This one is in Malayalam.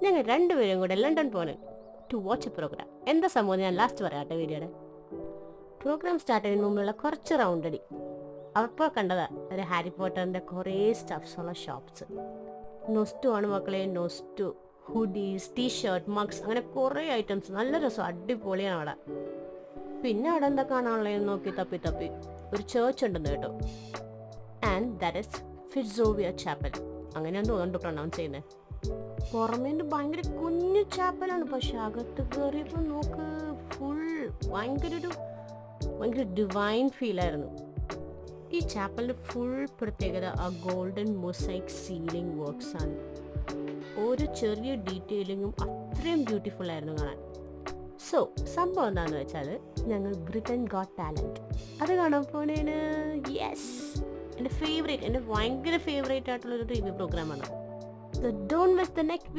ഞങ്ങൾ രണ്ടുപേരും കൂടെ ലണ്ടൻ പോണ് ടു വാച്ച് എ പ്രോഗ്രാം. എന്താ സംഭവം ഞാൻ ലാസ്റ്റ് പറയാട്ടെ വീഡിയോയുടെ. പ്രോഗ്രാം സ്റ്റാർട്ട് ചെയ്യുന്നതിന് മുമ്പുള്ള കുറച്ച് റൗണ്ട് അടി. അപ്പോൾ കണ്ടതാ ഒരു ഹാരി പോട്ടറിന്റെ കുറേ സ്റ്റഫ്സ് ഉള്ള ഷോപ്സ്. നൊസ്റ്റു ആണ് മക്കളെ, നൊസ്റ്റു, ഹുഡീസ്, ടീഷർട്ട്, മഗ്സ്, അങ്ങനെ കുറേ ഐറ്റംസ്. നല്ല രസം, അടിപൊളിയാണ് അവിടെ. പിന്നെ അവിടെ എന്താ കാണാനുള്ളതെന്ന് നോക്കി തപ്പി ഒരു ചേർച്ച് ഉണ്ടെന്ന് കേട്ടോ. ആൻഡ് ദാറ്റ് ഇസ് ഫിറ്റ്സോവിയ ചാപ്പൽ, അങ്ങനെയാണ് തോന്നുന്നു പ്രൊണൗൺസ് ചെയ്യുന്നത്. പുറമേന്ന് ഭയങ്കര കുഞ്ഞു ചാപ്പലാണ്, പക്ഷെ അകത്ത് കയറിയപ്പോൾ നോക്ക് ഫുൾ ഭയങ്കര ഡിവൈൻ ഫീലായിരുന്നു. ഈ ചാപ്പലിന്റെ ഫുൾ പ്രത്യേകത ആ ഗോൾഡൻ മൊസൈക്ക് സീലിംഗ് വർക്ക്സ് ആണ്. ഓരോ ചെറിയ ഡീറ്റെയിലിങ്ങും അത്രയും ബ്യൂട്ടിഫുൾ ആയിരുന്നു കാണാൻ. സോ സംഭവം എന്താണെന്ന് വെച്ചാൽ ഞങ്ങൾ ബ്രിട്ടൻ ഗോട്ട് ടാലന്റ് അത് കാണാൻ പോണേന്. യെസ്, എൻ്റെ ഭയങ്കര ഫേവറേറ്റ് ആയിട്ടുള്ളൊരു TV പ്രോഗ്രാമാണ്. So don't miss the next video.